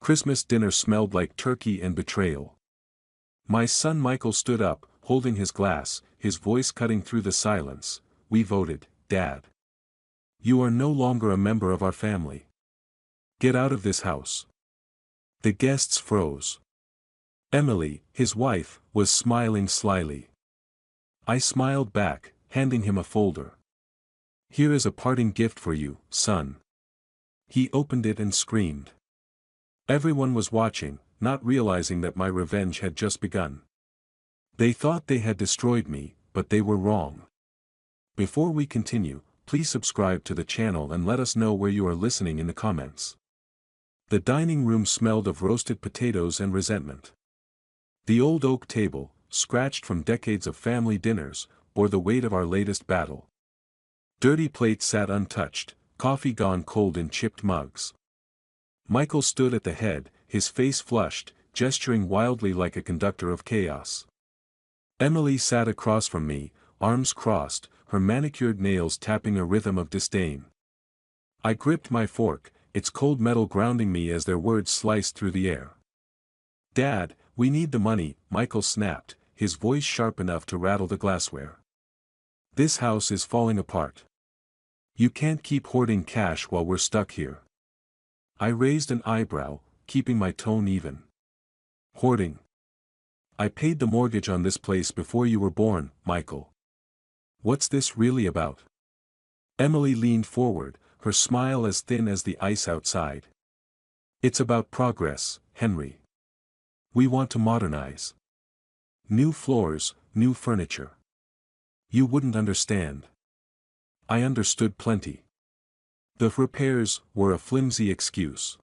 Christmas dinner smelled like turkey and betrayal. My son Michael stood up, holding his glass, his voice cutting through the silence. "We voted, Dad. You are no longer a member of our family. Get out of this house." The guests froze. Emily, his wife, was smiling slyly. I smiled back, handing him a folder. "Here is a parting gift for you, son." He opened it and screamed. Everyone was watching, not realizing that my revenge had just begun. They thought they had destroyed me, but they were wrong. Before we continue, please subscribe to the channel and let us know where you are listening in the comments. The dining room smelled of roasted potatoes and resentment. The old oak table, scratched from decades of family dinners, bore the weight of our latest battle. Dirty plates sat untouched, coffee gone cold in chipped mugs. Michael stood at the head, his face flushed, gesturing wildly like a conductor of chaos. Emily sat across from me, arms crossed, her manicured nails tapping a rhythm of disdain. I gripped my fork, its cold metal grounding me as their words sliced through the air. "Dad, we need the money," Michael snapped, his voice sharp enough to rattle the glassware. "This house is falling apart. You can't keep hoarding cash while we're stuck here." I raised an eyebrow, keeping my tone even. "Hoarding? I paid the mortgage on this place before you were born, Michael. What's this really about?" Emily leaned forward, her smile as thin as the ice outside. "It's about progress, Henry. We want to modernize. New floors, new furniture. You wouldn't understand." I understood plenty. The repairs were a flimsy excuse.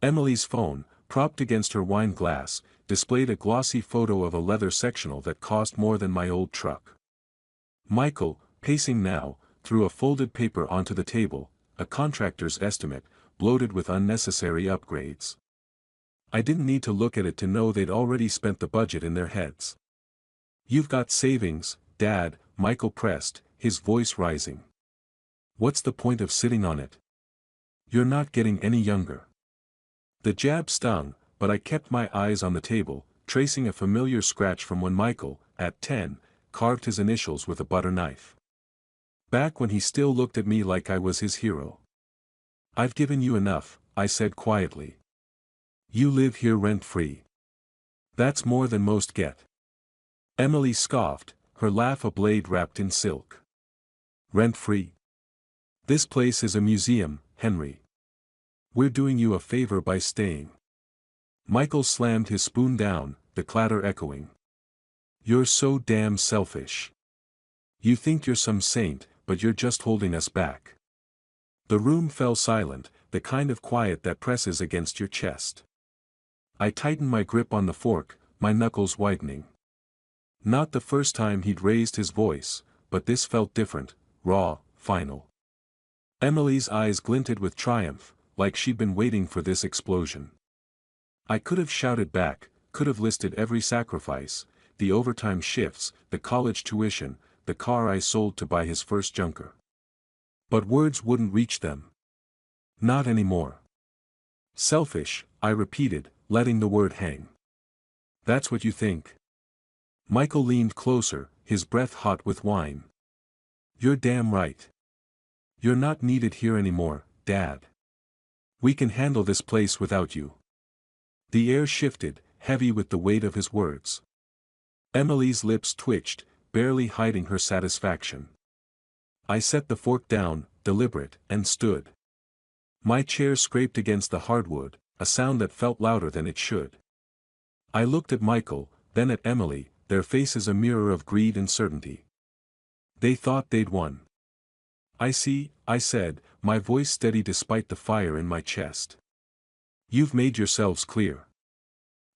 Emily's phone, propped against her wine glass, displayed a glossy photo of a leather sectional that cost more than my old truck. Michael, pacing now, threw a folded paper onto the table, a contractor's estimate, bloated with unnecessary upgrades. I didn't need to look at it to know they'd already spent the budget in their heads. "You've got savings, Dad," Michael pressed, his voice rising. "What's the point of sitting on it? You're not getting any younger." The jab stung, but I kept my eyes on the table, tracing a familiar scratch from when Michael, at 10, carved his initials with a butter knife. Back when he still looked at me like I was his hero. "I've given you enough," I said quietly. "You live here rent-free. That's more than most get." Emily scoffed, her laugh a blade wrapped in silk. "Rent-free? This place is a museum, Henry. We're doing you a favor by staying." Michael slammed his spoon down, the clatter echoing. "You're so damn selfish. You think you're some saint, but you're just holding us back." The room fell silent, the kind of quiet that presses against your chest. I tightened my grip on the fork, my knuckles whitening. Not the first time he'd raised his voice, but this felt different, raw, final. Emily's eyes glinted with triumph, like she'd been waiting for this explosion. I could have shouted back, could have listed every sacrifice, the overtime shifts, the college tuition, the car I sold to buy his first junker. But words wouldn't reach them. Not anymore. "Selfish," I repeated, letting the word hang. "That's what you think?" Michael leaned closer, his breath hot with wine. "You're damn right. You're not needed here anymore, Dad. We can handle this place without you." The air shifted, heavy with the weight of his words. Emily's lips twitched, barely hiding her satisfaction. I set the fork down, deliberate, and stood. My chair scraped against the hardwood, a sound that felt louder than it should. I looked at Michael, then at Emily, their faces a mirror of greed and certainty. They thought they'd won. "I see," I said, my voice steady despite the fire in my chest. "You've made yourselves clear."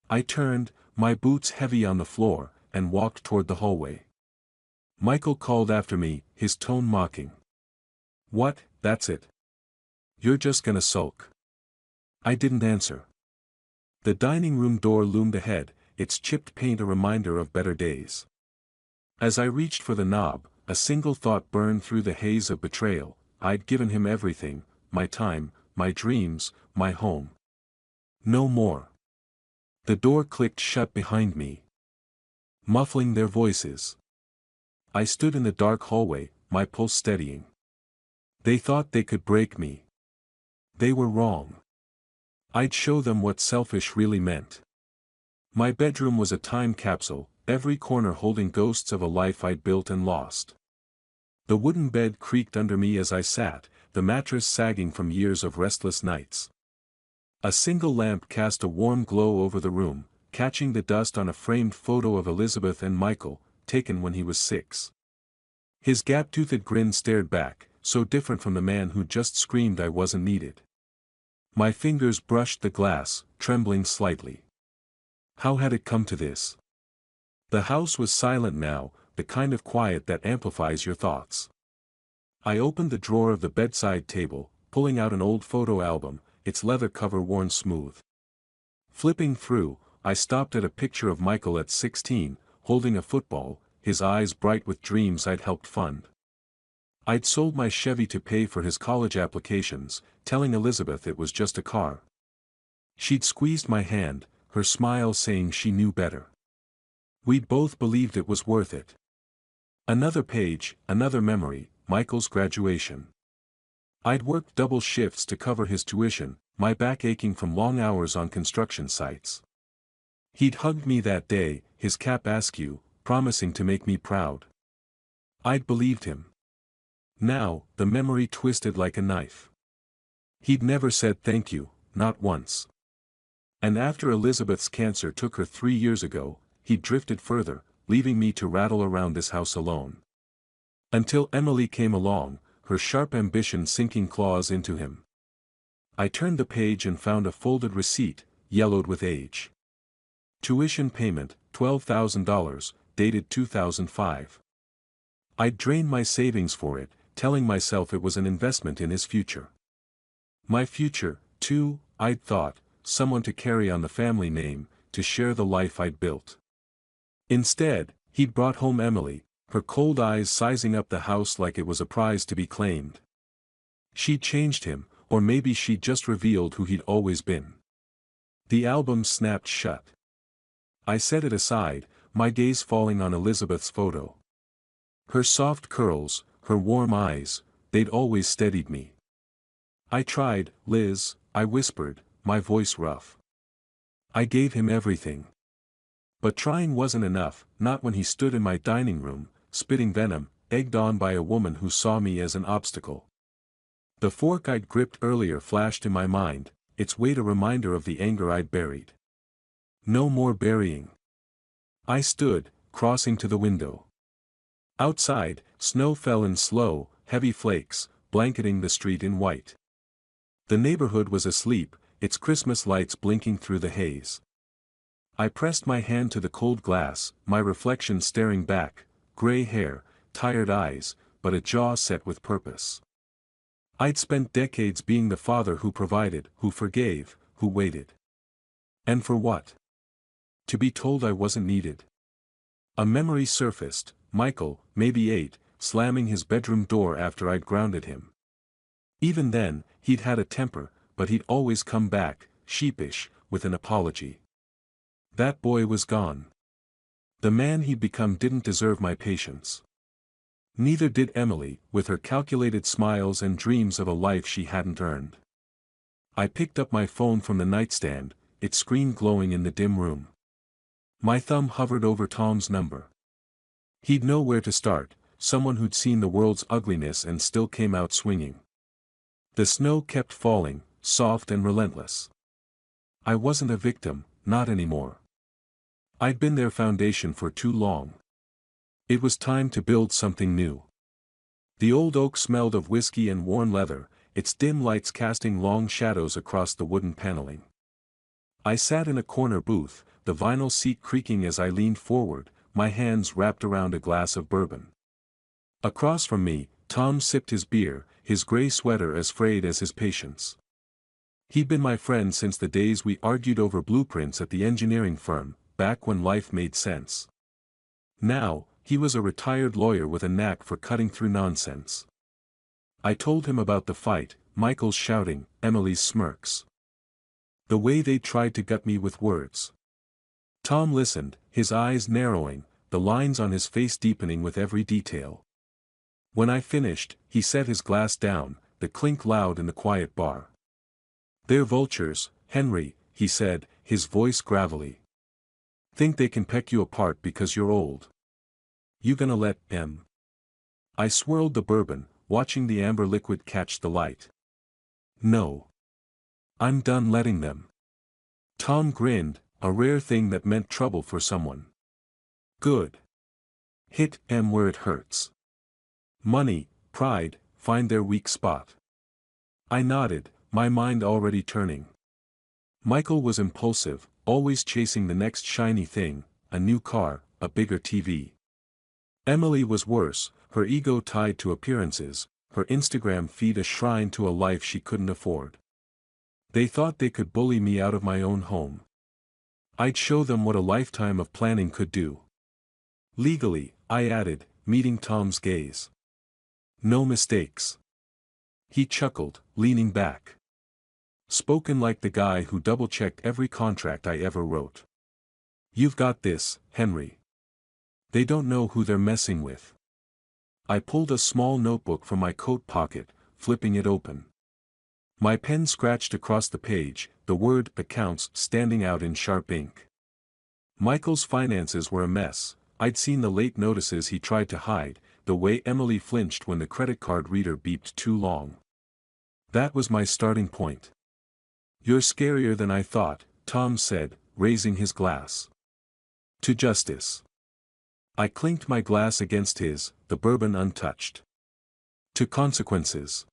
I turned, my boots heavy on the floor, and walked toward the hallway. Michael called after me, his tone mocking. "What, that's it? You're just gonna sulk?" I didn't answer. The dining room door loomed ahead, its chipped paint a reminder of better days. As I reached for the knob, a single thought burned through the haze of betrayal. I'd given him everything, my time, my dreams, my home. No more. The door clicked shut behind me, muffling their voices. I stood in the dark hallway, my pulse steadying. They thought they could break me. They were wrong. I'd show them what selfish really meant. My bedroom was a time capsule, every corner holding ghosts of a life I'd built and lost. The wooden bed creaked under me as I sat, the mattress sagging from years of restless nights. A single lamp cast a warm glow over the room, catching the dust on a framed photo of Elizabeth and Michael, taken when he was 6. His gap-toothed grin stared back, so different from the man who just screamed I wasn't needed. My fingers brushed the glass, trembling slightly. How had it come to this? The house was silent now, the kind of quiet that amplifies your thoughts. I opened the drawer of the bedside table, pulling out an old photo album, its leather cover worn smooth. Flipping through, I stopped at a picture of Michael at 16, holding a football, his eyes bright with dreams I'd helped fund. I'd sold my Chevy to pay for his college applications, telling Elizabeth it was just a car. She'd squeezed my hand, her smile saying she knew better. We'd both believed it was worth it. Another page, another memory, Michael's graduation. I'd worked double shifts to cover his tuition, my back aching from long hours on construction sites. He'd hugged me that day, his cap askew, promising to make me proud. I'd believed him. Now, the memory twisted like a knife. He'd never said thank you, not once. And after Elizabeth's cancer took her 3 years ago, he'd drifted further, leaving me to rattle around this house alone. Until Emily came along, her sharp ambition sinking claws into him. I turned the page and found a folded receipt, yellowed with age. Tuition payment, $12,000, dated 2005. I'd drained my savings for it, telling myself it was an investment in his future. My future, too, I'd thought, someone to carry on the family name, to share the life I'd built. Instead, he'd brought home Emily, her cold eyes sizing up the house like it was a prize to be claimed. She'd changed him, or maybe she'd just revealed who he'd always been. The album snapped shut. I set it aside, my gaze falling on Elizabeth's photo. Her soft curls, her warm eyes, they'd always steadied me. I tried, Liz, I whispered, my voice rough. I gave him everything. But trying wasn't enough, not when he stood in my dining room, spitting venom, egged on by a woman who saw me as an obstacle. The fork I'd gripped earlier flashed in my mind, its weight a reminder of the anger I'd buried. No more burying. I stood, crossing to the window. Outside, snow fell in slow, heavy flakes, blanketing the street in white. The neighborhood was asleep, its Christmas lights blinking through the haze. I pressed my hand to the cold glass, my reflection staring back, gray hair, tired eyes, but a jaw set with purpose. I'd spent decades being the father who provided, who forgave, who waited. And for what? To be told I wasn't needed. A memory surfaced, Michael, maybe 8, slamming his bedroom door after I'd grounded him. Even then, he'd had a temper, but he'd always come back, sheepish, with an apology. That boy was gone. The man he'd become didn't deserve my patience. Neither did Emily, with her calculated smiles and dreams of a life she hadn't earned. I picked up my phone from the nightstand, its screen glowing in the dim room. My thumb hovered over Tom's number. He'd know where to start, someone who'd seen the world's ugliness and still came out swinging. The snow kept falling, soft and relentless. I wasn't a victim, not anymore. I'd been their foundation for too long. It was time to build something new. The old oak smelled of whiskey and worn leather, its dim lights casting long shadows across the wooden paneling. I sat in a corner booth, the vinyl seat creaking as I leaned forward, my hands wrapped around a glass of bourbon. Across from me, Tom sipped his beer, his gray sweater as frayed as his patience. He'd been my friend since the days we argued over blueprints at the engineering firm, back when life made sense. Now, he was a retired lawyer with a knack for cutting through nonsense. I told him about the fight, Michael's shouting, Emily's smirks. The way they tried to gut me with words. Tom listened, his eyes narrowing, the lines on his face deepening with every detail. When I finished, he set his glass down, the clink loud in the quiet bar. "They're vultures, Henry," he said, his voice gravelly. "Think they can peck you apart because you're old. You gonna let them?" I swirled the bourbon, watching the amber liquid catch the light. "No. I'm done letting them." Tom grinned, a rare thing that meant trouble for someone. "Good. Hit them where it hurts. Money, pride, find their weak spot." I nodded, my mind already turning. Michael was impulsive, always chasing the next shiny thing, a new car, a bigger TV. Emily was worse, her ego tied to appearances, her Instagram feed a shrine to a life she couldn't afford. They thought they could bully me out of my own home. I'd show them what a lifetime of planning could do. "Legally," I added, meeting Tom's gaze. "No mistakes." He chuckled, leaning back. "Spoken like the guy who double-checked every contract I ever wrote. You've got this, Henry. They don't know who they're messing with." I pulled a small notebook from my coat pocket, flipping it open. My pen scratched across the page, the word "accounts" standing out in sharp ink. Michael's finances were a mess. I'd seen the late notices he tried to hide, the way Emily flinched when the credit card reader beeped too long. That was my starting point. "You're scarier than I thought," Tom said, raising his glass. "To justice." I clinked my glass against his, the bourbon untouched. "To consequences."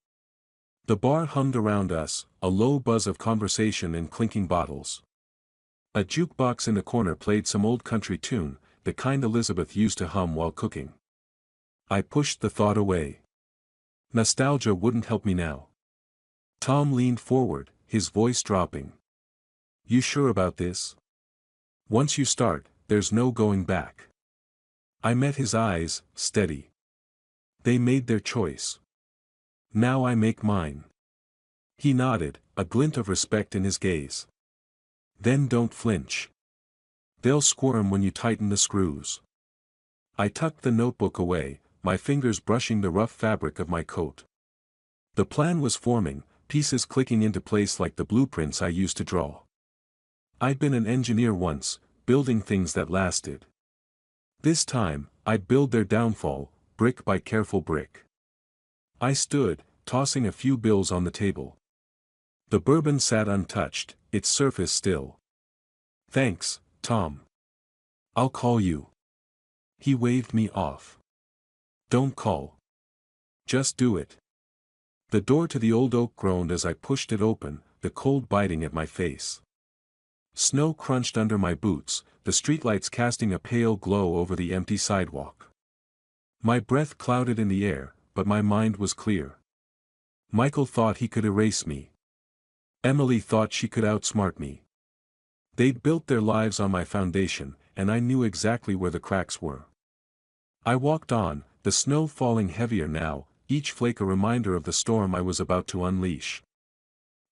The bar hummed around us, a low buzz of conversation and clinking bottles. A jukebox in the corner played some old country tune, the kind Elizabeth used to hum while cooking. I pushed the thought away. Nostalgia wouldn't help me now. Tom leaned forward, his voice dropping. "You sure about this? Once you start, there's no going back." I met his eyes, steady. "They made their choice. Now I make mine." He nodded, a glint of respect in his gaze. "Then don't flinch. They'll squirm when you tighten the screws." I tucked the notebook away, my fingers brushing the rough fabric of my coat. The plan was forming, pieces clicking into place like the blueprints I used to draw. I'd been an engineer once, building things that lasted. This time, I'd build their downfall, brick by careful brick. I stood, tossing a few bills on the table. The bourbon sat untouched, its surface still. "Thanks, Tom. I'll call you." He waved me off. "Don't call. Just do it." The door to the old oak groaned as I pushed it open, the cold biting at my face. Snow crunched under my boots, the streetlights casting a pale glow over the empty sidewalk. My breath clouded in the air, but my mind was clear. Michael thought he could erase me. Emily thought she could outsmart me. They'd built their lives on my foundation, and I knew exactly where the cracks were. I walked on, the snow falling heavier now, each flake a reminder of the storm I was about to unleash.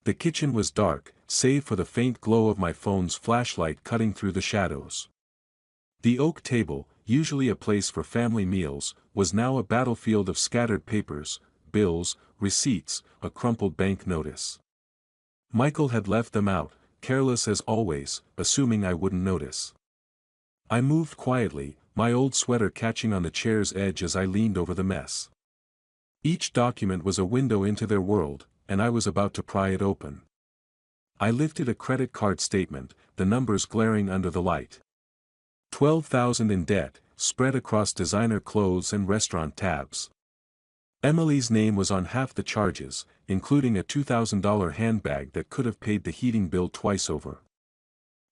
The kitchen was dark, save for the faint glow of my phone's flashlight cutting through the shadows. The oak table, usually a place for family meals, was now a battlefield of scattered papers, bills, receipts, a crumpled bank notice. Michael had left them out, careless as always, assuming I wouldn't notice. I moved quietly, my old sweater catching on the chair's edge as I leaned over the mess. Each document was a window into their world, and I was about to pry it open. I lifted a credit card statement, the numbers glaring under the light. 12,000 in debt, spread across designer clothes and restaurant tabs. Emily's name was on half the charges, including a $2,000 handbag that could have paid the heating bill twice over.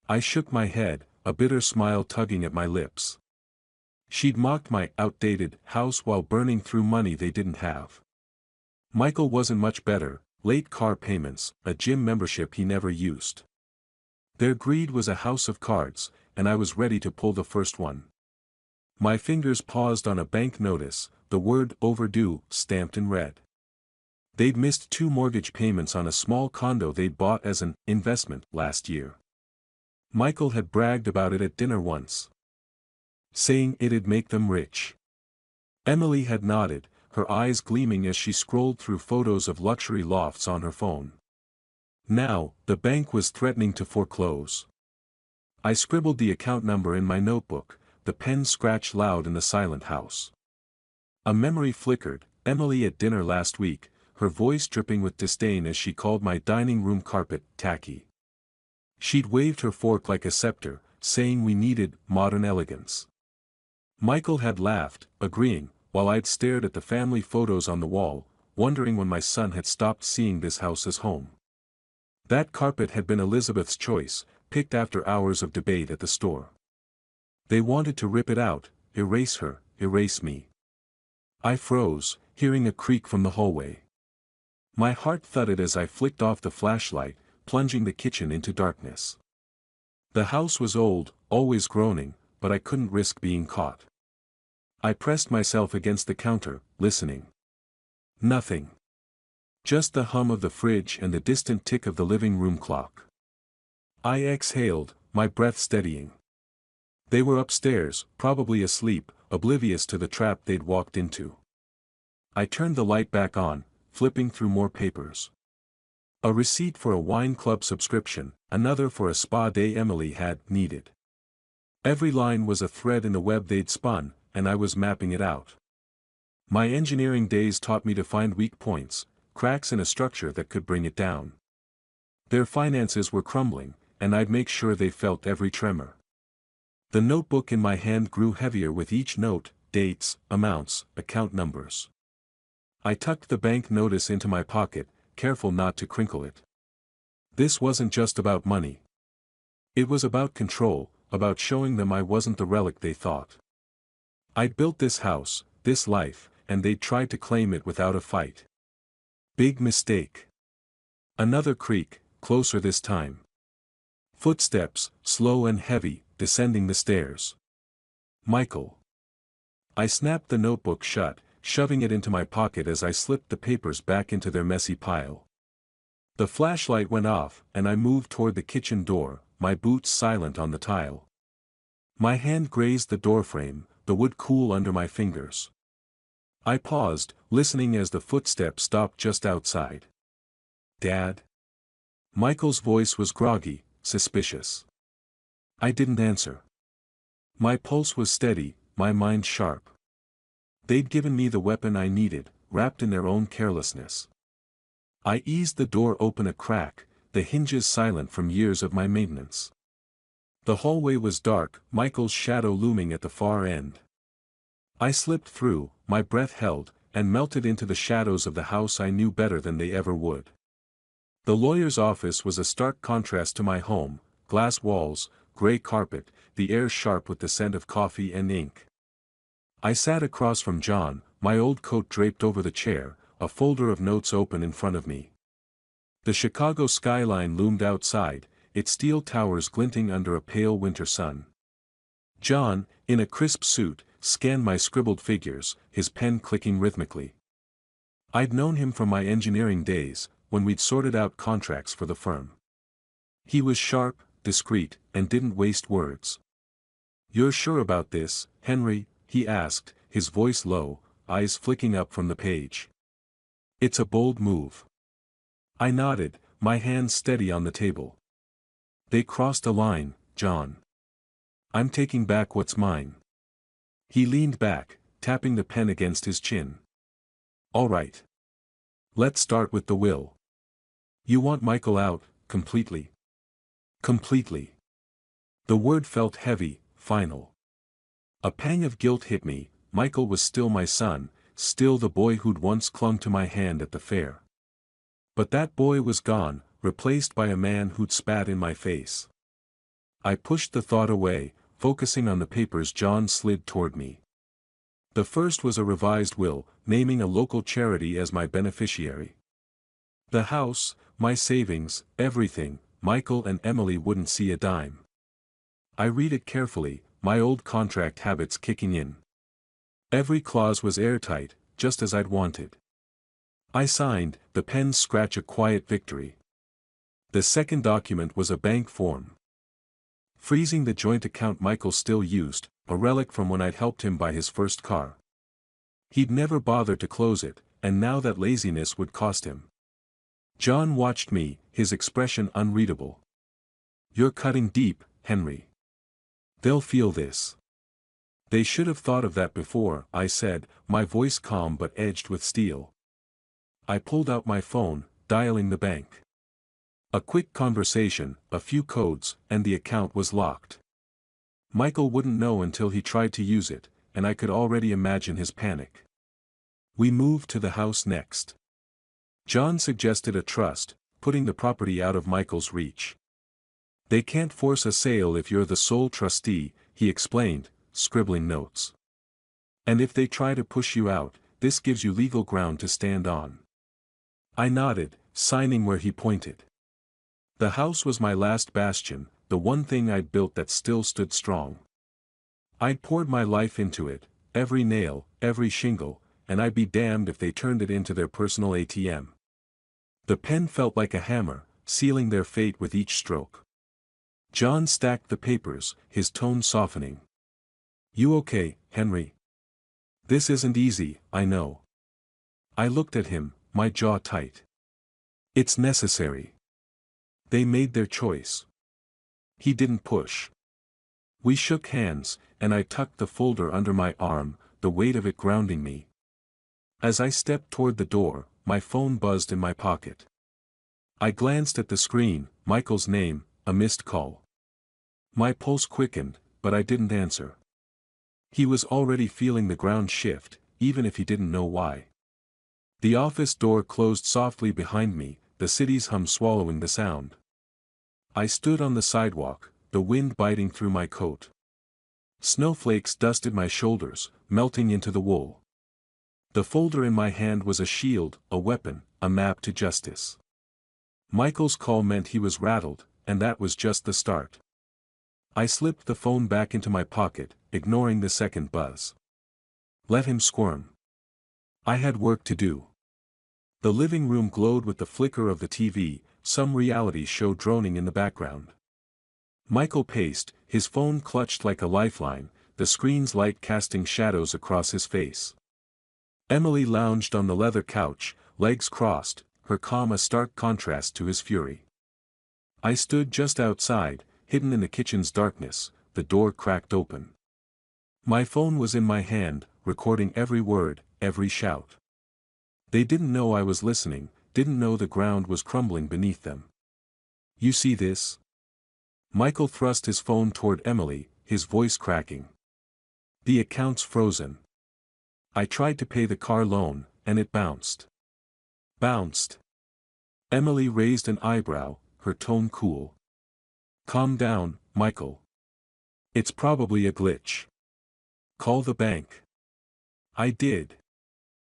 I shook my head, a bitter smile tugging at my lips. She'd mocked my outdated house while burning through money they didn't have. Michael wasn't much better, late car payments, a gym membership he never used. Their greed was a house of cards, and I was ready to pull the first one. My fingers paused on a bank notice, the word "overdue" stamped in red. They'd missed 2 mortgage payments on a small condo they'd bought as an investment last year. Michael had bragged about it at dinner once, saying it'd make them rich. Emily had nodded, her eyes gleaming as she scrolled through photos of luxury lofts on her phone. Now, the bank was threatening to foreclose. I scribbled the account number in my notebook, the pen scratched loud in the silent house. A memory flickered, Emily at dinner last week, her voice dripping with disdain as she called my dining room carpet tacky. She'd waved her fork like a scepter, saying we needed modern elegance. Michael had laughed, agreeing, while I'd stared at the family photos on the wall, wondering when my son had stopped seeing this house as home. That carpet had been Elizabeth's choice, picked after hours of debate at the store. They wanted to rip it out, erase her, erase me. I froze, hearing a creak from the hallway. My heart thudded as I flicked off the flashlight, plunging the kitchen into darkness. The house was old, always groaning, but I couldn't risk being caught. I pressed myself against the counter, listening. Nothing. Just the hum of the fridge and the distant tick of the living room clock. I exhaled, my breath steadying. They were upstairs, probably asleep, oblivious to the trap they'd walked into. I turned the light back on, flipping through more papers. A receipt for a wine club subscription, another for a spa day Emily had needed. Every line was a thread in the web they'd spun, and I was mapping it out. My engineering days taught me to find weak points, cracks in a structure that could bring it down. Their finances were crumbling, and I'd make sure they felt every tremor. The notebook in my hand grew heavier with each note, dates, amounts, account numbers. I tucked the bank notice into my pocket, careful not to crinkle it. This wasn't just about money. It was about control, about showing them I wasn't the relic they thought. I'd built this house, this life, and they'd tried to claim it without a fight. Big mistake. Another creak, closer this time. Footsteps, slow and heavy, descending the stairs. Michael. I snapped the notebook shut, shoving it into my pocket as I slipped the papers back into their messy pile. The flashlight went off, and I moved toward the kitchen door, my boots silent on the tile. My hand grazed the doorframe, the wood cool under my fingers. I paused, listening as the footsteps stopped just outside. Dad? Michael's voice was groggy, suspicious. I didn't answer. My pulse was steady, my mind sharp. They'd given me the weapon I needed, wrapped in their own carelessness. I eased the door open a crack, the hinges silent from years of my maintenance. The hallway was dark, Michael's shadow looming at the far end. I slipped through, my breath held, and melted into the shadows of the house I knew better than they ever would. The lawyer's office was a stark contrast to my home, glass walls, gray carpet, the air sharp with the scent of coffee and ink. I sat across from John, my old coat draped over the chair, a folder of notes open in front of me. The Chicago skyline loomed outside, its steel towers glinting under a pale winter sun. John, in a crisp suit, scanned my scribbled figures, his pen clicking rhythmically. I'd known him from my engineering days, when we'd sorted out contracts for the firm. He was sharp, discreet, and didn't waste words. "You're sure about this, Henry?" he asked, his voice low, eyes flicking up from the page. "It's a bold move." I nodded, my hands steady on the table. "They crossed a line, John. I'm taking back what's mine." He leaned back, tapping the pen against his chin. "All right. Let's start with the will. You want Michael out, completely?" "Completely." The word felt heavy, final. A pang of guilt hit me. Michael was still my son, still the boy who'd once clung to my hand at the fair. But that boy was gone, replaced by a man who'd spat in my face. I pushed the thought away, focusing on the papers John slid toward me. The first was a revised will, naming a local charity as my beneficiary. The house, my savings, everything, Michael and Emily wouldn't see a dime. I read it carefully, my old contract habits kicking in. Every clause was airtight, just as I'd wanted. I signed, the pen's scratch a quiet victory. The second document was a bank form. Freezing the joint account Michael still used, a relic from when I'd helped him buy his first car. He'd never bothered to close it, and now that laziness would cost him. John watched me, his expression unreadable. "You're cutting deep, Henry. They'll feel this." "They should have thought of that before," I said, my voice calm but edged with steel. I pulled out my phone, dialing the bank. A quick conversation, a few codes, and the account was locked. Michael wouldn't know until he tried to use it, and I could already imagine his panic. We moved to the house next. John suggested a trust, putting the property out of Michael's reach. "They can't force a sale if you're the sole trustee," he explained, scribbling notes. "And if they try to push you out, this gives you legal ground to stand on." I nodded, signing where he pointed. The house was my last bastion, the one thing I'd built that still stood strong. I'd poured my life into it, every nail, every shingle, and I'd be damned if they turned it into their personal ATM. The pen felt like a hammer, sealing their fate with each stroke. John stacked the papers, his tone softening. "You okay, Henry? This isn't easy, I know." I looked at him, my jaw tight. "It's necessary. They made their choice." He didn't push. We shook hands, and I tucked the folder under my arm, the weight of it grounding me. As I stepped toward the door, my phone buzzed in my pocket. I glanced at the screen, Michael's name, a missed call. My pulse quickened, but I didn't answer. He was already feeling the ground shift, even if he didn't know why. The office door closed softly behind me, the city's hum swallowing the sound. I stood on the sidewalk, the wind biting through my coat. Snowflakes dusted my shoulders, melting into the wool. The folder in my hand was a shield, a weapon, a map to justice. Michael's call meant he was rattled, and that was just the start. I slipped the phone back into my pocket, ignoring the second buzz. Let him squirm. I had work to do. The living room glowed with the flicker of the TV, some reality show droning in the background. Michael paced, his phone clutched like a lifeline, the screen's light casting shadows across his face. Emily lounged on the leather couch, legs crossed, her calm a stark contrast to his fury. I stood just outside, hidden in the kitchen's darkness, the door cracked open. My phone was in my hand, recording every word, every shout. They didn't know I was listening, didn't know the ground was crumbling beneath them. "You see this?" Michael thrust his phone toward Emily, his voice cracking. "The account's frozen. I tried to pay the car loan, and it bounced." "Bounced?" Emily raised an eyebrow, her tone cool. "Calm down, Michael. It's probably a glitch. Call the bank." I did.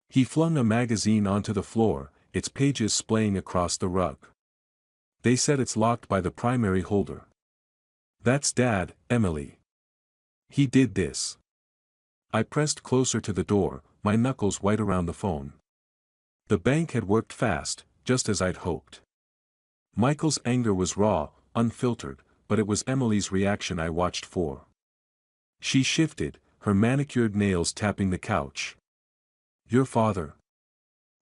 He flung a magazine onto the floor, its pages splaying across the rug. "They said it's locked by the primary holder." "That's Dad, Emily. He did this." I pressed closer to the door, my knuckles white around the phone. The bank had worked fast, just as I'd hoped. Michael's anger was raw, unfiltered, but it was Emily's reaction I watched for. She shifted, her manicured nails tapping the couch. "Your father.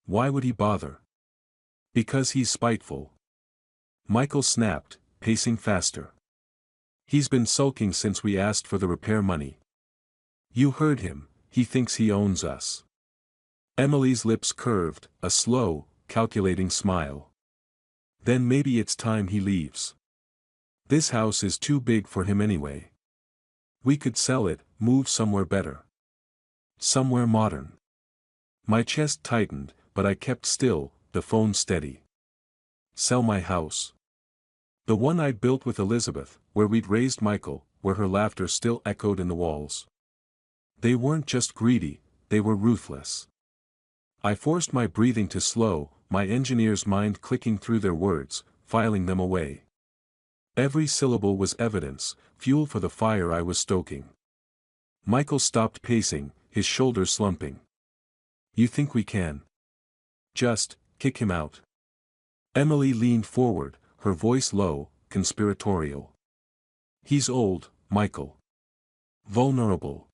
Why would he bother?" "Because he's spiteful." Michael snapped, pacing faster. "He's been sulking since we asked for the repair money." "You heard him, he thinks he owns us." Emily's lips curved, a slow, calculating smile. "Then maybe it's time he leaves. This house is too big for him anyway. We could sell it, move somewhere better. Somewhere modern." My chest tightened, but I kept still, the phone steady. "Sell my house. The one I'd built with Elizabeth, where we'd raised Michael, where her laughter still echoed in the walls." They weren't just greedy, they were ruthless. I forced my breathing to slow, my engineer's mind clicking through their words, filing them away. Every syllable was evidence, fuel for the fire I was stoking. Michael stopped pacing, his shoulders slumping. "You think we can?" Just, kick him out. Emily leaned forward, her voice low, conspiratorial. He's old, Michael. Vulnerable.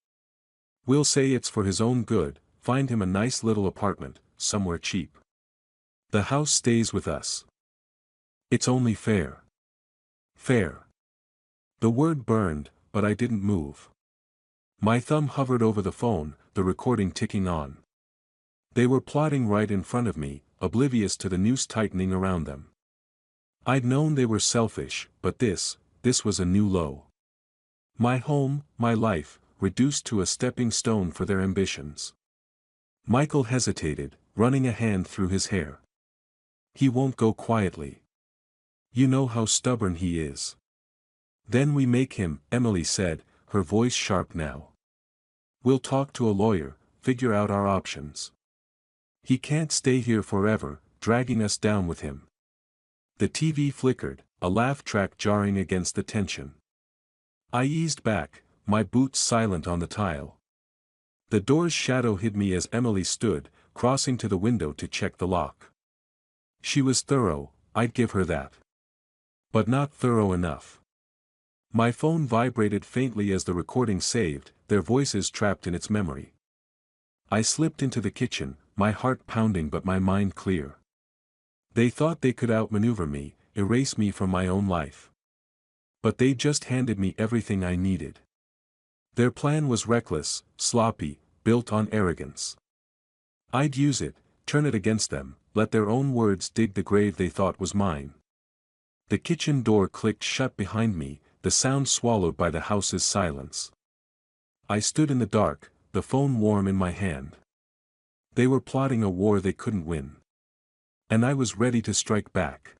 We'll say it's for his own good, find him a nice little apartment, somewhere cheap. The house stays with us. It's only fair. Fair. The word burned, but I didn't move. My thumb hovered over the phone, the recording ticking on. They were plotting right in front of me, oblivious to the noose tightening around them. I'd known they were selfish, but this was a new low. My home, my life, reduced to a stepping stone for their ambitions. Michael hesitated, running a hand through his hair. He won't go quietly. You know how stubborn he is. Then we make him, Emily said, her voice sharp now. We'll talk to a lawyer, figure out our options. He can't stay here forever, dragging us down with him. The TV flickered, a laugh track jarring against the tension. I eased back, my boots silent on the tile. The door's shadow hid me as Emily stood, crossing to the window to check the lock. She was thorough, I'd give her that. But not thorough enough. My phone vibrated faintly as the recording saved, their voices trapped in its memory. I slipped into the kitchen, my heart pounding but my mind clear. They thought they could outmaneuver me, erase me from my own life. But they just handed me everything I needed. Their plan was reckless, sloppy, built on arrogance. I'd use it, turn it against them, let their own words dig the grave they thought was mine. The kitchen door clicked shut behind me, the sound swallowed by the house's silence. I stood in the dark, the phone warm in my hand. They were plotting a war they couldn't win. And I was ready to strike back.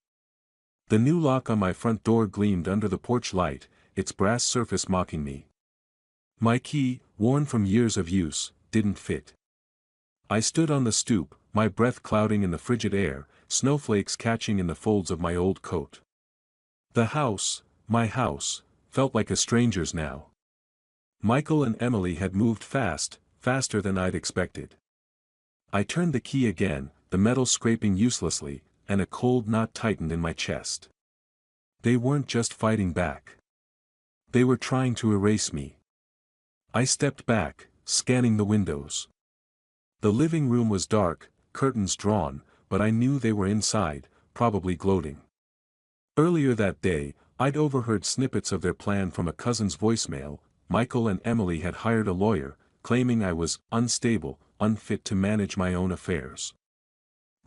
The new lock on my front door gleamed under the porch light, its brass surface mocking me. My key, worn from years of use, didn't fit. I stood on the stoop, my breath clouding in the frigid air, snowflakes catching in the folds of my old coat. The house, my house, felt like a stranger's now. Michael and Emily had moved fast, faster than I'd expected. I turned the key again, the metal scraping uselessly, and a cold knot tightened in my chest. They weren't just fighting back. They were trying to erase me. I stepped back, scanning the windows. The living room was dark, curtains drawn, but I knew they were inside, probably gloating. Earlier that day, I'd overheard snippets of their plan from a cousin's voicemail. Michael and Emily had hired a lawyer, claiming I was unstable, unfit to manage my own affairs.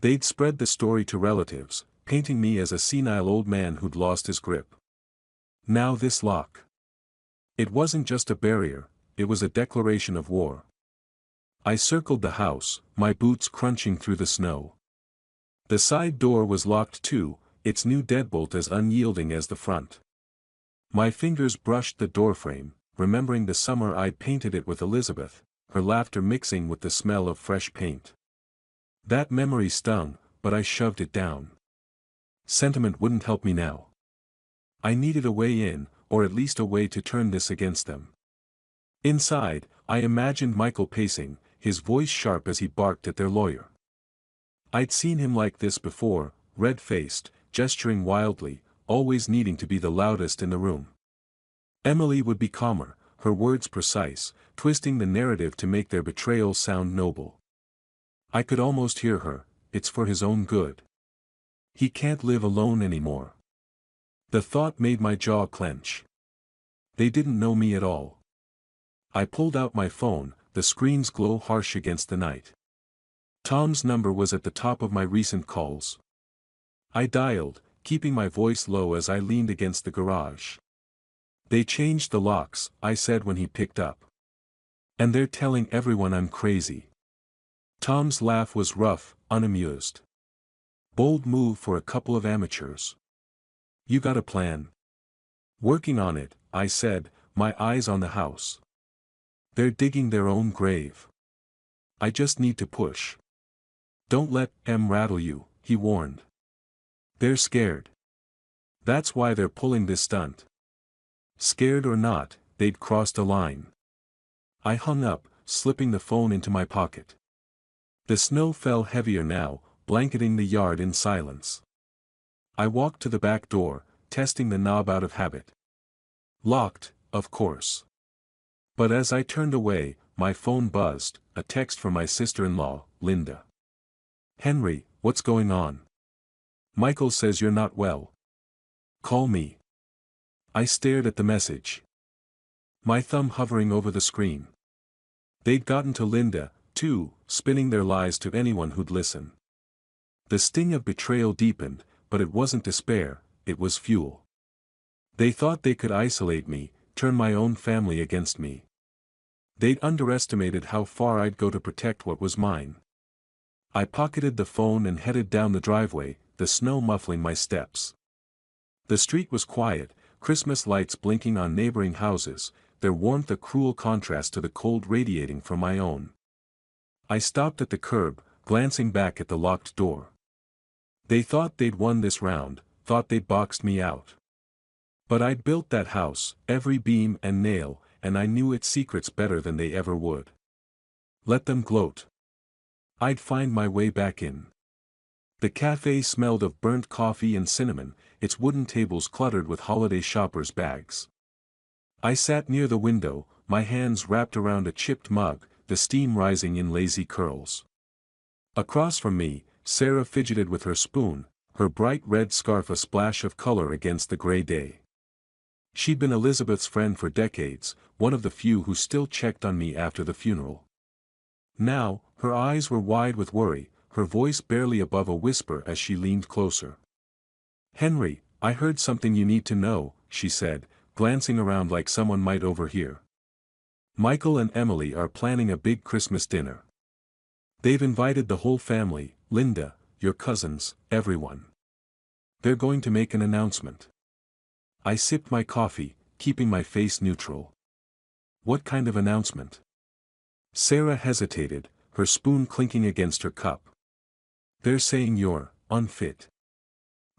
They'd spread the story to relatives, painting me as a senile old man who'd lost his grip. Now this lock. It wasn't just a barrier, it was a declaration of war. I circled the house, my boots crunching through the snow. The side door was locked too, its new deadbolt as unyielding as the front. My fingers brushed the doorframe, remembering the summer I'd painted it with Elizabeth, her laughter mixing with the smell of fresh paint. That memory stung, but I shoved it down. Sentiment wouldn't help me now. I needed a way in, or at least a way to turn this against them. Inside, I imagined Michael pacing, his voice sharp as he barked at their lawyer. I'd seen him like this before, red-faced, gesturing wildly, always needing to be the loudest in the room. Emily would be calmer, her words precise, twisting the narrative to make their betrayal sound noble. I could almost hear her, it's for his own good. He can't live alone anymore. The thought made my jaw clench. They didn't know me at all. I pulled out my phone, the screen's glow harsh against the night. Tom's number was at the top of my recent calls. I dialed, keeping my voice low as I leaned against the garage. They changed the locks, I said when he picked up. And they're telling everyone I'm crazy. Tom's laugh was rough, unamused. Bold move for a couple of amateurs. You got a plan? Working on it, I said, my eyes on the house. They're digging their own grave. I just need to push. Don't let them rattle you, he warned. They're scared. That's why they're pulling this stunt. Scared or not, they'd crossed a line. I hung up, slipping the phone into my pocket. The snow fell heavier now, blanketing the yard in silence. I walked to the back door, testing the knob out of habit. Locked, of course. But as I turned away, my phone buzzed, a text from my sister-in-law, Linda. "Henry, what's going on? Michael says you're not well. Call me." I stared at the message, my thumb hovering over the screen. They'd gotten to Linda, too, spinning their lies to anyone who'd listen. The sting of betrayal deepened, but it wasn't despair, it was fuel. They thought they could isolate me, turn my own family against me. They'd underestimated how far I'd go to protect what was mine. I pocketed the phone and headed down the driveway, the snow muffling my steps. The street was quiet, Christmas lights blinking on neighboring houses, their warmth a cruel contrast to the cold radiating from my own. I stopped at the curb, glancing back at the locked door. They thought they'd won this round, thought they'd boxed me out. But I'd built that house, every beam and nail, and I knew its secrets better than they ever would. Let them gloat. I'd find my way back in. The cafe smelled of burnt coffee and cinnamon, its wooden tables cluttered with holiday shoppers' bags. I sat near the window, my hands wrapped around a chipped mug, the steam rising in lazy curls. Across from me, Sarah fidgeted with her spoon, her bright red scarf a splash of color against the gray day. She'd been Elizabeth's friend for decades, one of the few who still checked on me after the funeral. Now, her eyes were wide with worry, her voice barely above a whisper as she leaned closer. "Henry, I heard something you need to know," she said, glancing around like someone might overhear. "Michael and Emily are planning a big Christmas dinner. They've invited the whole family, Linda, your cousins, everyone. They're going to make an announcement." I sipped my coffee, keeping my face neutral. "What kind of announcement?" Sarah hesitated, her spoon clinking against her cup. "They're saying you're unfit.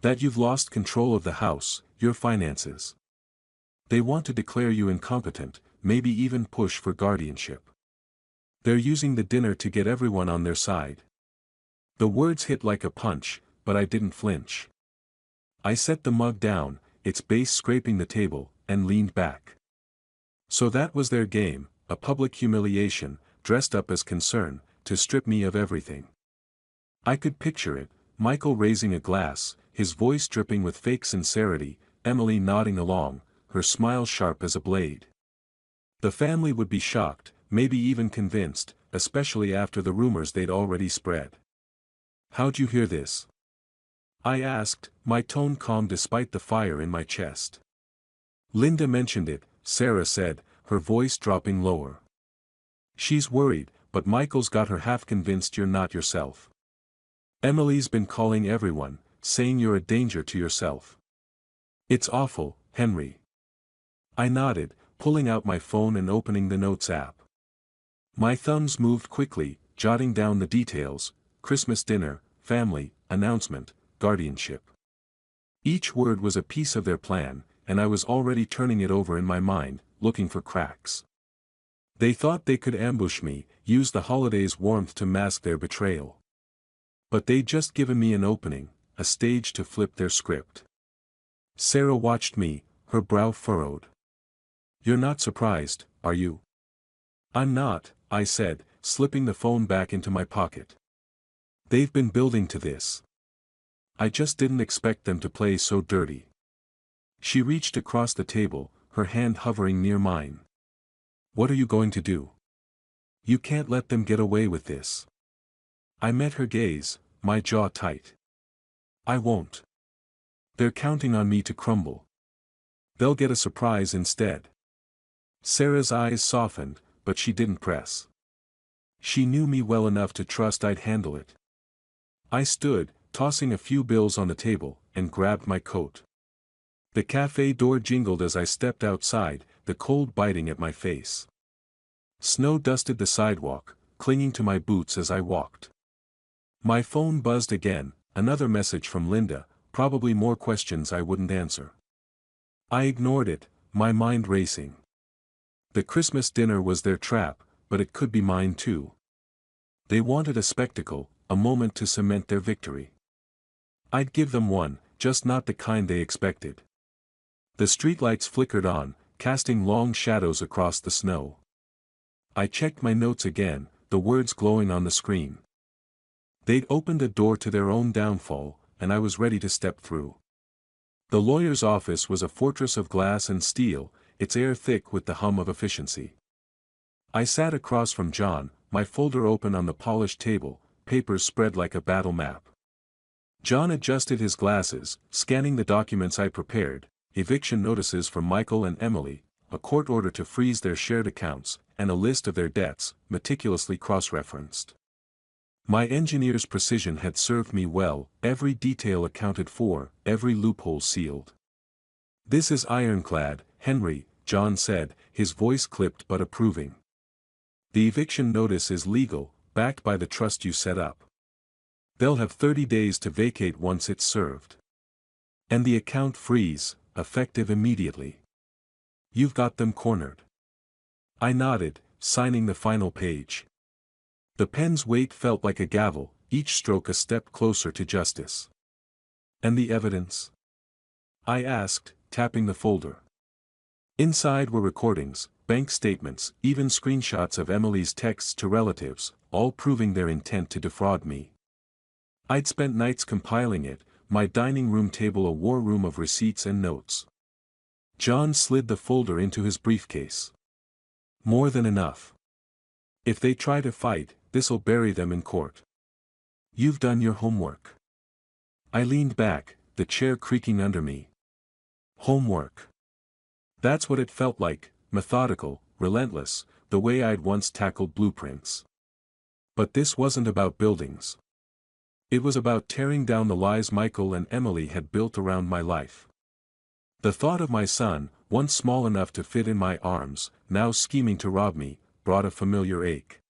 That you've lost control of the house, your finances. They want to declare you incompetent, maybe even push for guardianship. They're using the dinner to get everyone on their side." The words hit like a punch, but I didn't flinch. I set the mug down, its base scraping the table, and leaned back. So that was their game, a public humiliation, dressed up as concern, to strip me of everything. I could picture it, Michael raising a glass, his voice dripping with fake sincerity, Emily nodding along, her smile sharp as a blade. The family would be shocked, maybe even convinced, especially after the rumors they'd already spread. "How'd you hear this?" I asked, my tone calm despite the fire in my chest. "Linda mentioned it," Sarah said, her voice dropping lower. "She's worried, but Michael's got her half convinced you're not yourself. Emily's been calling everyone, saying you're a danger to yourself. It's awful, Henry." I nodded, pulling out my phone and opening the Notes app. My thumbs moved quickly, jotting down the details: Christmas dinner, family, announcement, guardianship. Each word was a piece of their plan, and I was already turning it over in my mind, looking for cracks. They thought they could ambush me, use the holidays' warmth to mask their betrayal. But they'd just given me an opening, a stage to flip their script. Sarah watched me, her brow furrowed. "You're not surprised, are you?" "I'm not," I said, slipping the phone back into my pocket. "They've been building to this. I just didn't expect them to play so dirty." She reached across the table, her hand hovering near mine. "What are you going to do? You can't let them get away with this." I met her gaze, my jaw tight. "I won't. They're counting on me to crumble. They'll get a surprise instead." Sarah's eyes softened, but she didn't press. She knew me well enough to trust I'd handle it. I stood, tossing a few bills on the table, and grabbed my coat. The cafe door jingled as I stepped outside, the cold biting at my face. Snow dusted the sidewalk, clinging to my boots as I walked. My phone buzzed again, another message from Linda, probably more questions I wouldn't answer. I ignored it, my mind racing. The Christmas dinner was their trap, but it could be mine too. They wanted a spectacle, a moment to cement their victory. I'd give them one, just not the kind they expected. The streetlights flickered on, casting long shadows across the snow. I checked my notes again, the words glowing on the screen. They'd opened a door to their own downfall, and I was ready to step through. The lawyer's office was a fortress of glass and steel, its air thick with the hum of efficiency. I sat across from John, my folder open on the polished table, papers spread like a battle map. John adjusted his glasses, scanning the documents I prepared: eviction notices for Michael and Emily, a court order to freeze their shared accounts, and a list of their debts, meticulously cross-referenced. My engineer's precision had served me well, every detail accounted for, every loophole sealed. "This is ironclad, Henry," John said, his voice clipped but approving. "The eviction notice is legal, backed by the trust you set up. They'll have 30 days to vacate once it's served. And the account freeze, effective immediately. You've got them cornered." I nodded, signing the final page. The pen's weight felt like a gavel, each stroke a step closer to justice. "And the evidence?" I asked, tapping the folder. Inside were recordings, bank statements, even screenshots of Emily's texts to relatives, all proving their intent to defraud me. I'd spent nights compiling it, my dining room table a war room of receipts and notes. John slid the folder into his briefcase. "More than enough. If they try to fight, this'll bury them in court. You've done your homework." I leaned back, the chair creaking under me. Homework. That's what it felt like, methodical, relentless, the way I'd once tackled blueprints. But this wasn't about buildings. It was about tearing down the lies Michael and Emily had built around my life. The thought of my son, once small enough to fit in my arms, now scheming to rob me, brought a familiar ache.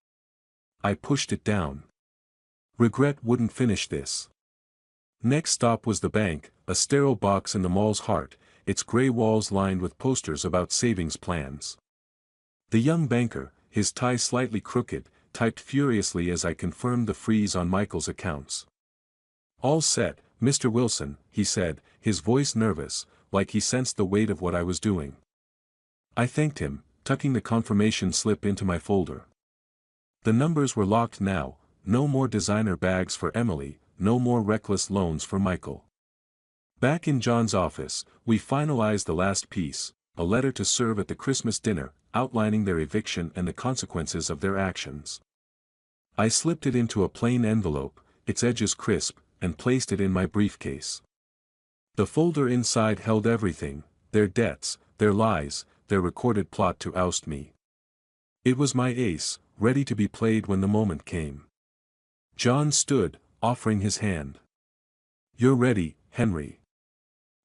I pushed it down. Regret wouldn't finish this. Next stop was the bank, a sterile box in the mall's heart, its gray walls lined with posters about savings plans. The young banker, his tie slightly crooked, typed furiously as I confirmed the freeze on Michael's accounts. "All set, Mr. Wilson," he said, his voice nervous, like he sensed the weight of what I was doing. I thanked him, tucking the confirmation slip into my folder. The numbers were locked now, no more designer bags for Emily, no more reckless loans for Michael. Back in John's office, we finalized the last piece, a letter to serve at the Christmas dinner, outlining their eviction and the consequences of their actions. I slipped it into a plain envelope, its edges crisp, and placed it in my briefcase. The folder inside held everything: their debts, their lies, their recorded plot to oust me. It was my ace, ready to be played when the moment came. John stood, offering his hand. "You're ready, Henry.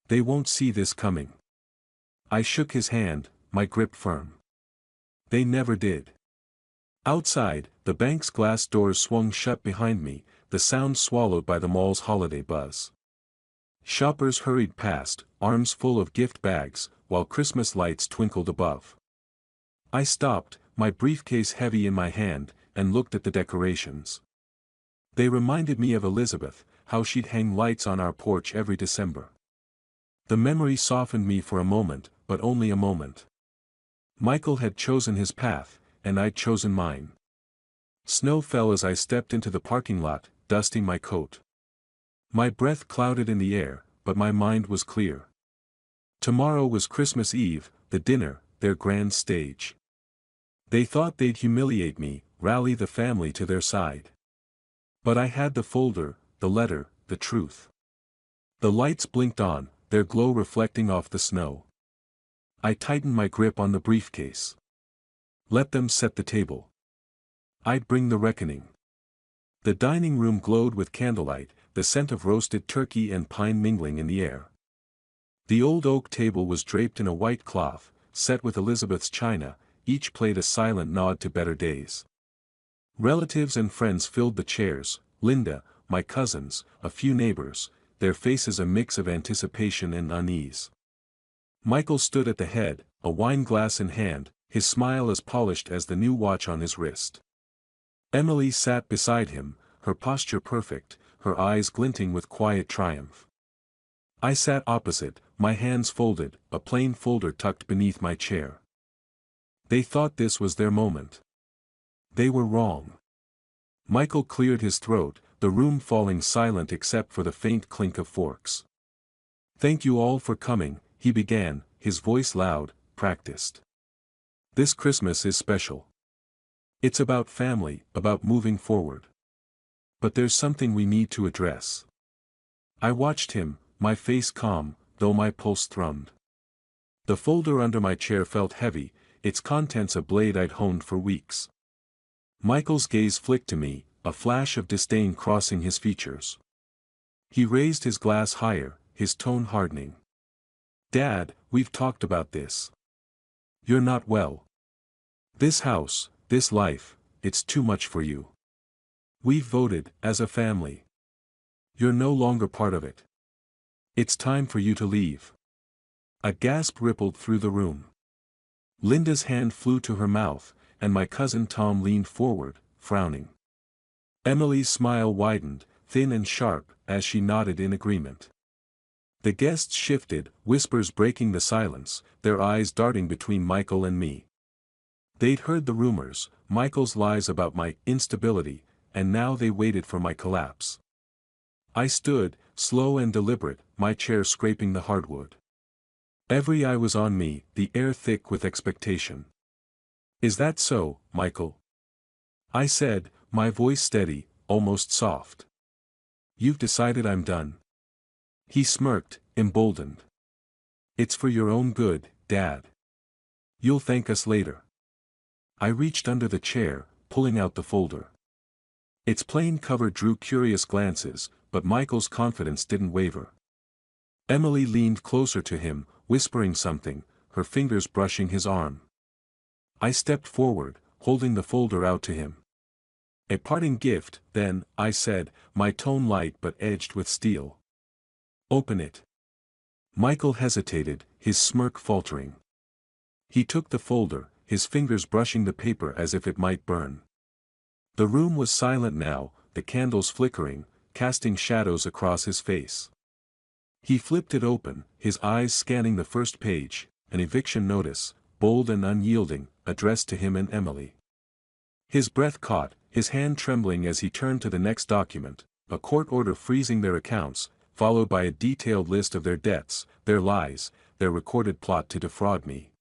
They won't see this coming." I shook his hand, my grip firm. They never did. Outside, the bank's glass doors swung shut behind me, the sound swallowed by the mall's holiday buzz. Shoppers hurried past, arms full of gift bags, while Christmas lights twinkled above. I stopped, my briefcase heavy in my hand, and looked at the decorations. They reminded me of Elizabeth, how she'd hang lights on our porch every December. The memory softened me for a moment, but only a moment. Michael had chosen his path, and I'd chosen mine. Snow fell as I stepped into the parking lot, dusting my coat. My breath clouded in the air, but my mind was clear. Tomorrow was Christmas Eve, the dinner, their grand stage. They thought they'd humiliate me, rally the family to their side. But I had the folder, the letter, the truth. The lights blinked on, their glow reflecting off the snow. I tightened my grip on the briefcase. Let them set the table. I'd bring the reckoning. The dining room glowed with candlelight, the scent of roasted turkey and pine mingling in the air. The old oak table was draped in a white cloth, set with Elizabeth's china, each plate a silent nod to better days. Relatives and friends filled the chairs: Linda, my cousins, a few neighbors, their faces a mix of anticipation and unease. Michael stood at the head, a wine glass in hand, his smile as polished as the new watch on his wrist. Emily sat beside him, her posture perfect, her eyes glinting with quiet triumph. I sat opposite, my hands folded, a plain folder tucked beneath my chair. They thought this was their moment. They were wrong. Michael cleared his throat, the room falling silent except for the faint clink of forks. "Thank you all for coming," he began, his voice loud, practiced. "This Christmas is special. It's about family, about moving forward. But there's something we need to address." I watched him, my face calm, though my pulse thrummed. The folder under my chair felt heavy, its contents a blade I'd honed for weeks. Michael's gaze flicked to me, a flash of disdain crossing his features. He raised his glass higher, his tone hardening. "Dad, we've talked about this. You're not well. This house, this life, it's too much for you. We've voted, as a family. You're no longer part of it. It's time for you to leave." A gasp rippled through the room. Linda's hand flew to her mouth, and my cousin Tom leaned forward, frowning. Emily's smile widened, thin and sharp, as she nodded in agreement. The guests shifted, whispers breaking the silence, their eyes darting between Michael and me. They'd heard the rumors, Michael's lies about my instability, and now they waited for my collapse. I stood, slow and deliberate, my chair scraping the hardwood. Every eye was on me, the air thick with expectation. "Is that so, Michael?" I said, my voice steady, almost soft. "You've decided I'm done?" He smirked, emboldened. "It's for your own good, Dad. You'll thank us later." I reached under the chair, pulling out the folder. Its plain cover drew curious glances, but Michael's confidence didn't waver. Emily leaned closer to him, whispering something, her fingers brushing his arm. I stepped forward, holding the folder out to him. "A parting gift, then," I said, my tone light but edged with steel. "Open it." Michael hesitated, his smirk faltering. He took the folder, his fingers brushing the paper as if it might burn. The room was silent now, the candles flickering, casting shadows across his face. He flipped it open, his eyes scanning the first page, an eviction notice, bold and unyielding, addressed to him and Emily. His breath caught, his hand trembling as he turned to the next document, a court order freezing their accounts, followed by a detailed list of their debts, their lies, their recorded plot to defraud me.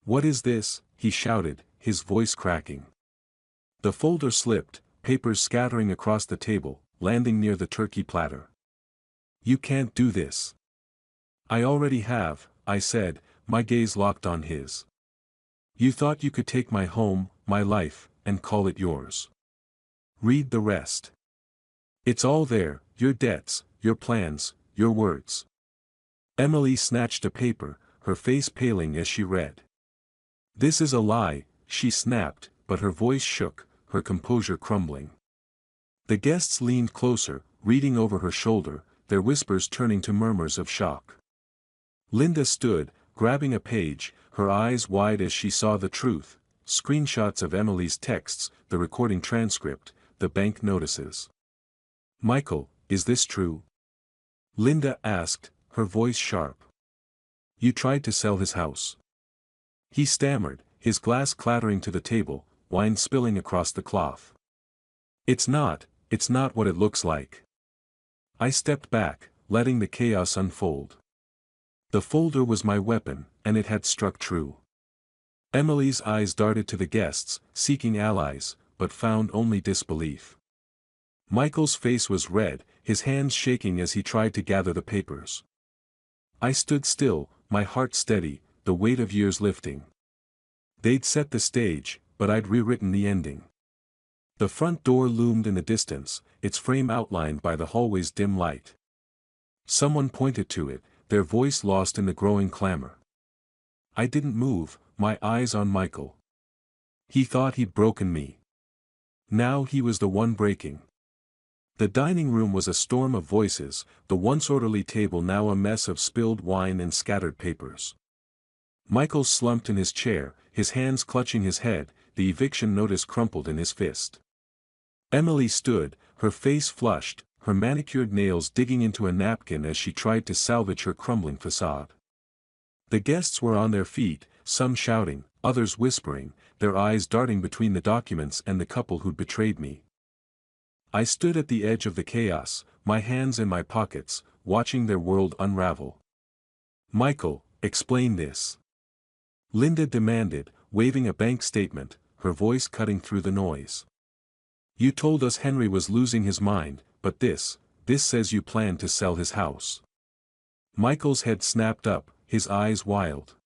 "What is this?" he shouted, his voice cracking. The folder slipped, papers scattering across the table, landing near the turkey platter. "You can't do this." "I already have," I said, my gaze locked on his. "You thought you could take my home, my life, and call it yours. Read the rest. It's all there, your debts, your plans, your words." Emily snatched a paper, her face paling as she read. "This is a lie," she snapped, but her voice shook, her composure crumbling. The guests leaned closer, reading over her shoulder, their whispers turning to murmurs of shock. Linda stood, grabbing a page, her eyes wide as she saw the truth, screenshots of Emily's texts, the recording transcript, the bank notices. "Michael, is this true?" Linda asked, her voice sharp. "You tried to sell his house." He stammered, his glass clattering to the table, wine spilling across the cloth. It's not what it looks like." I stepped back, letting the chaos unfold. The folder was my weapon, and it had struck true. Emily's eyes darted to the guests, seeking allies, but found only disbelief. Michael's face was red, his hands shaking as he tried to gather the papers. I stood still, my heart steady, the weight of years lifting. They'd set the stage, but I'd rewritten the ending. The front door loomed in the distance, its frame outlined by the hallway's dim light. Someone pointed to it, their voice lost in the growing clamor. I didn't move, my eyes on Michael. He thought he'd broken me. Now he was the one breaking. The dining room was a storm of voices, the once orderly table now a mess of spilled wine and scattered papers. Michael slumped in his chair, his hands clutching his head, the eviction notice crumpled in his fist. Emily stood, her face flushed, her manicured nails digging into a napkin as she tried to salvage her crumbling facade. The guests were on their feet, some shouting, others whispering, their eyes darting between the documents and the couple who'd betrayed me. I stood at the edge of the chaos, my hands in my pockets, watching their world unravel. "Michael, explain this," Linda demanded, waving a bank statement, her voice cutting through the noise. "You told us Henry was losing his mind, but this says you plan to sell his house." Michael's head snapped up, his eyes wild.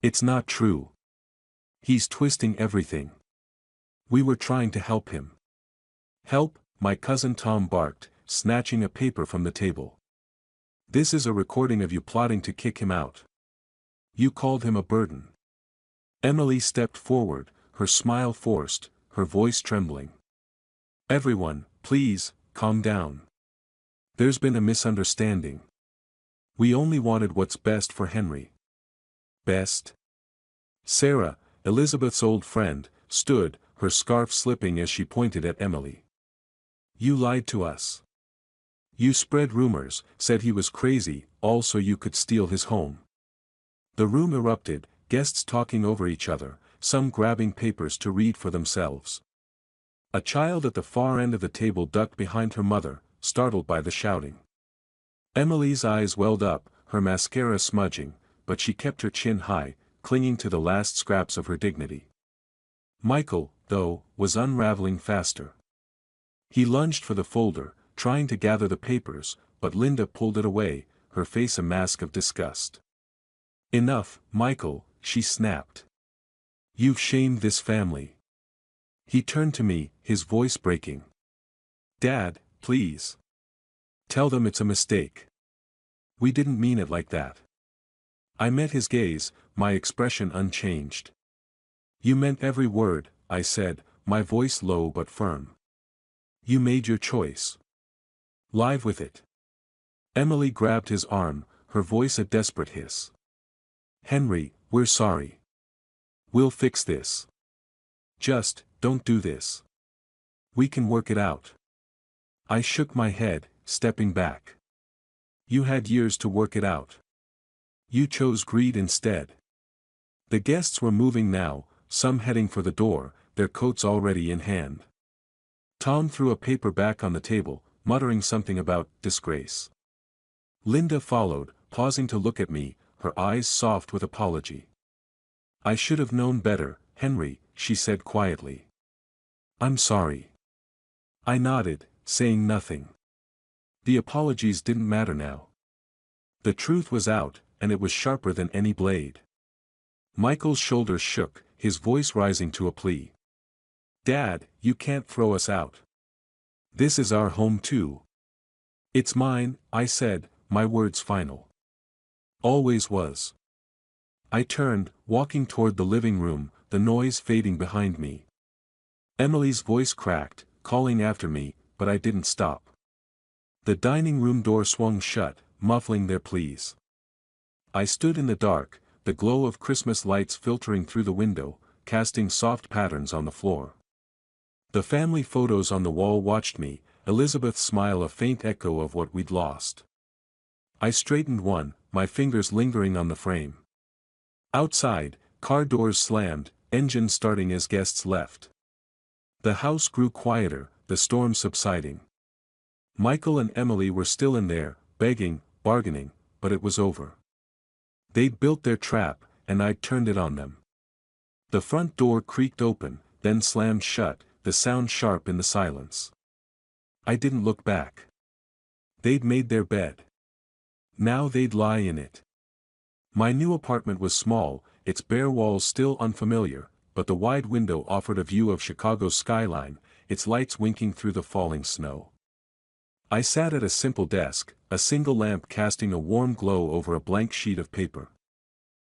"It's not true. He's twisting everything. We were trying to help him." "Help?" my cousin Tom barked, snatching a paper from the table. "This is a recording of you plotting to kick him out. You called him a burden." Emily stepped forward, her smile forced, her voice trembling. "Everyone, please, calm down. There's been a misunderstanding. We only wanted what's best for Henry." "Best?" Sarah, Elizabeth's old friend, stood, her scarf slipping as she pointed at Emily. "You lied to us. You spread rumors, said he was crazy, all so you could steal his home." The room erupted, guests talking over each other, some grabbing papers to read for themselves. A child at the far end of the table ducked behind her mother, startled by the shouting. Emily's eyes welled up, her mascara smudging, but she kept her chin high, clinging to the last scraps of her dignity. Michael, though, was unraveling faster. He lunged for the folder, trying to gather the papers, but Linda pulled it away, her face a mask of disgust. "Enough, Michael," she snapped. "You've shamed this family." He turned to me, his voice breaking. "Dad, please. Tell them it's a mistake. We didn't mean it like that." I met his gaze, my expression unchanged. "You meant every word," I said, my voice low but firm. "You made your choice. Live with it." Emily grabbed his arm, her voice a desperate hiss. "Henry, we're sorry. We'll fix this. Just, don't do this. We can work it out." I shook my head, stepping back. "You had years to work it out. You chose greed instead." The guests were moving now, some heading for the door, their coats already in hand. Tom threw a paper back on the table, muttering something about disgrace. Linda followed, pausing to look at me, her eyes soft with apology. "I should have known better, Henry," she said quietly. "I'm sorry." I nodded, saying nothing. The apologies didn't matter now. The truth was out, and it was sharper than any blade. Michael's shoulders shook, his voice rising to a plea. "Dad, you can't throw us out. This is our home too." "It's mine," I said, my words final. "Always was." I turned, walking toward the living room, the noise fading behind me. Emily's voice cracked, calling after me, but I didn't stop. The dining room door swung shut, muffling their pleas. I stood in the dark, the glow of Christmas lights filtering through the window, casting soft patterns on the floor. The family photos on the wall watched me, Elizabeth's smile a faint echo of what we'd lost. I straightened one, my fingers lingering on the frame. Outside, car doors slammed, engines starting as guests left. The house grew quieter, the storm subsiding. Michael and Emily were still in there, begging, bargaining, but it was over. They'd built their trap, and I'd turned it on them. The front door creaked open, then slammed shut, the sound sharp in the silence. I didn't look back. They'd made their bed. Now they'd lie in it. My new apartment was small, its bare walls still unfamiliar, but the wide window offered a view of Chicago's skyline, its lights winking through the falling snow. I sat at a simple desk, a single lamp casting a warm glow over a blank sheet of paper.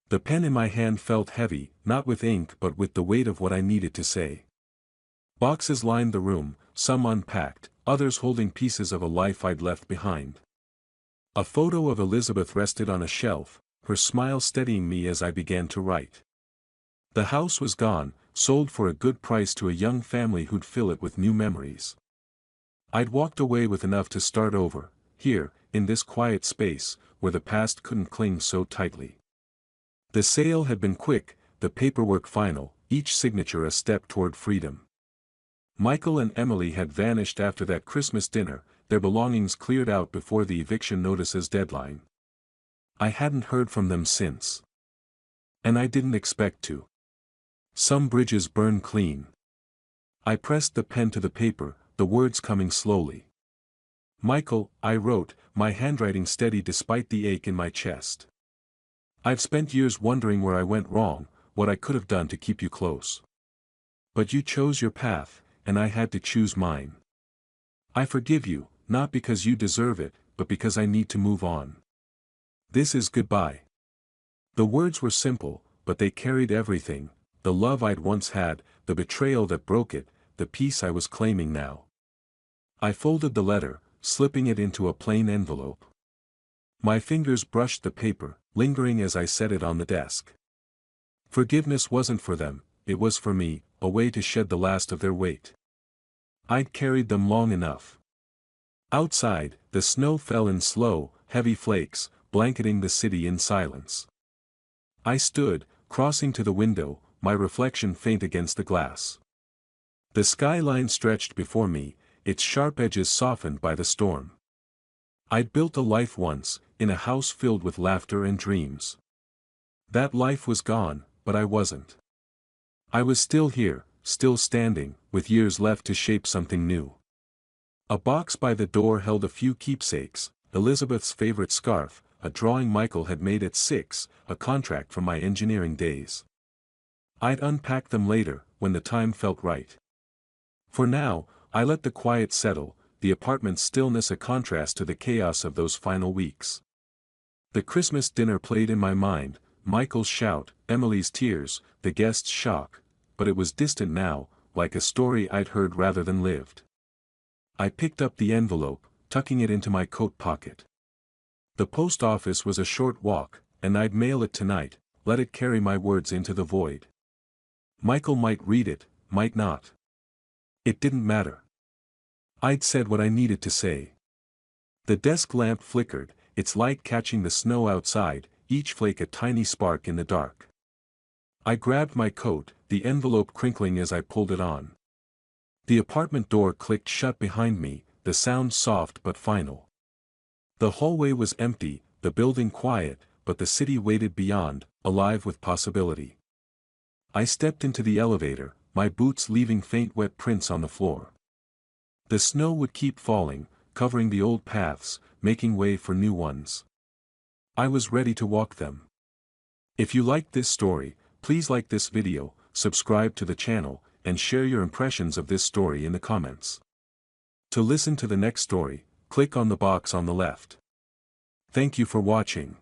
The pen in my hand felt heavy, not with ink but with the weight of what I needed to say. Boxes lined the room, some unpacked, others holding pieces of a life I'd left behind. A photo of Elizabeth rested on a shelf, her smile steadying me as I began to write. The house was gone, sold for a good price to a young family who'd fill it with new memories. I'd walked away with enough to start over, here, in this quiet space, where the past couldn't cling so tightly. The sale had been quick, the paperwork final, each signature a step toward freedom. Michael and Emily had vanished after that Christmas dinner, their belongings cleared out before the eviction notice's deadline. I hadn't heard from them since. And I didn't expect to. Some bridges burn clean. I pressed the pen to the paper, the words coming slowly. Michael, I wrote, my handwriting steady despite the ache in my chest. I've spent years wondering where I went wrong, what I could have done to keep you close. But you chose your path, and I had to choose mine. I forgive you, not because you deserve it, but because I need to move on. This is goodbye. The words were simple, but they carried everything, the love I'd once had, the betrayal that broke it, the peace I was claiming now. I folded the letter, slipping it into a plain envelope. My fingers brushed the paper, lingering as I set it on the desk. Forgiveness wasn't for them, it was for me, a way to shed the last of their weight. I'd carried them long enough. Outside, the snow fell in slow, heavy flakes, blanketing the city in silence. I stood, crossing to the window, my reflection faint against the glass. The skyline stretched before me, its sharp edges softened by the storm. I'd built a life once, in a house filled with laughter and dreams. That life was gone, but I wasn't. I was still here, still standing, with years left to shape something new. A box by the door held a few keepsakes, Elizabeth's favorite scarf, a drawing Michael had made at 6, a contract from my engineering days. I'd unpack them later, when the time felt right. For now, I let the quiet settle, the apartment's stillness a contrast to the chaos of those final weeks. The Christmas dinner played in my mind, Michael's shout, Emily's tears, the guests' shock, but it was distant now, like a story I'd heard rather than lived. I picked up the envelope, tucking it into my coat pocket. The post office was a short walk, and I'd mail it tonight, let it carry my words into the void. Michael might read it, might not. It didn't matter. I'd said what I needed to say. The desk lamp flickered, its light catching the snow outside, each flake a tiny spark in the dark. I grabbed my coat, the envelope crinkling as I pulled it on. The apartment door clicked shut behind me, the sound soft but final. The hallway was empty, the building quiet, but the city waited beyond, alive with possibility. I stepped into the elevator, my boots leaving faint wet prints on the floor. The snow would keep falling, covering the old paths, making way for new ones. I was ready to walk them. If you liked this story, please like this video, subscribe to the channel, and share your impressions of this story in the comments. To listen to the next story, click on the box on the left. Thank you for watching.